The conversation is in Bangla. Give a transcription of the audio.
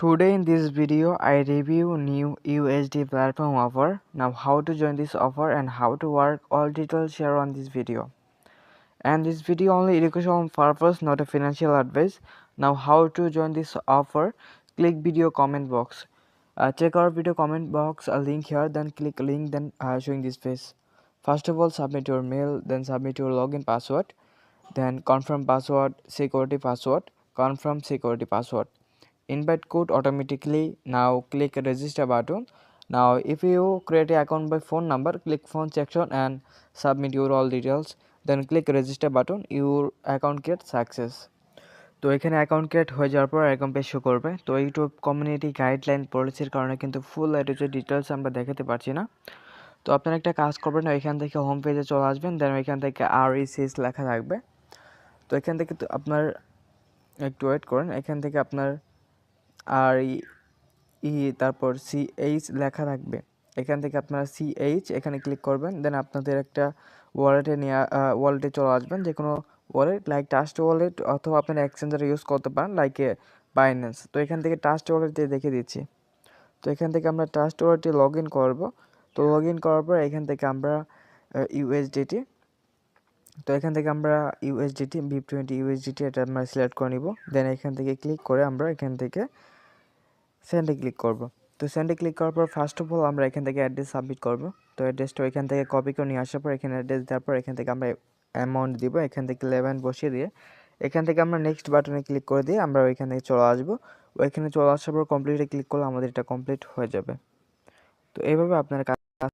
Today in this video I review new USD platform offer. Now how to join this offer and how to work, all details share on this video. And this video only educational purpose, not a financial advice. Now how to join this offer, click video comment box. Check our video comment box, a link here, then click link, then showing this face. First of all, submit your mail, then submit your login password, then confirm password, security password, confirm security password. Invite code automatically. Now click register button. Now if you create an account by phone number, click phone section and submit your all details, then click register button. Your account get success. তো এখানে অ্যাকাউন্ট ক্রিয়েট হয়ে যাওয়ার পর এরকম পেজ শো করবে। তো ইউটিউব কমিউনিটি গাইডলাইন পলিসির কারণে কিন্তু ফুল ডিটেলস আমরা দেখাতে পারছি না। তো আপনারা একটা কাজ করবেন, এখান থেকে হোম পেজে চলে আসবেন, দেন এখান থেকে RECS লেখা থাকবে। তো এখান থেকে তো আপনার একটু ওয়েট করেন, এখান থেকে আপনার আর তারপর CH লেখা থাকবে। এখান থেকে আপনারা CH এখানে ক্লিক করবেন, দেন আপনাদের একটা ওয়ালেটে চলে আসবেন, যে কোনো ওয়ালেট লাইক ট্রাস্ট ওয়ালেট, অথবা আপনারা এক্সচেঞ্জার ইউজ করতে পারেন লাইক বাইন্যান্স। তো এখান থেকে ট্রাস্ট ওয়ালেট দিয়ে দেখে দিচ্ছি। তো এখান থেকে আমরা ট্রাস্ট ওয়ালেটে লগ ইন করবো। তো লগ ইন করার পর এখান থেকে আমরা USDT, তো এখান থেকে আমরা BIP20 USDT এটা আমরা সিলেক্ট করে নিব। দেন এখান থেকে ক্লিক করে আমরা এখান থেকে সেন্ডে ক্লিক করব। তো সেন্ডে ক্লিক করার পর ফার্স্ট অফ অল আমরা এখান থেকে অ্যাড্রেস সাবমিট করব। তো অ্যাড্রেসটা এখান থেকে কপি করে নিয়ে আসার পর এখানে অ্যাড্রেস দেওয়ার পর এখান থেকে আমরা অ্যামাউন্ট দিব, এখান থেকে 11 বসিয়ে দিয়ে এখান থেকে আমরা নেক্সট বাটনে ক্লিক করে দিয়ে আমরা ওইখান থেকে চলে আসবো। ওইখানে চলে আসার পর কমপ্লিটে ক্লিক করলে আমাদের এটা কমপ্লিট হয়ে যাবে। তো এইভাবে আপনারা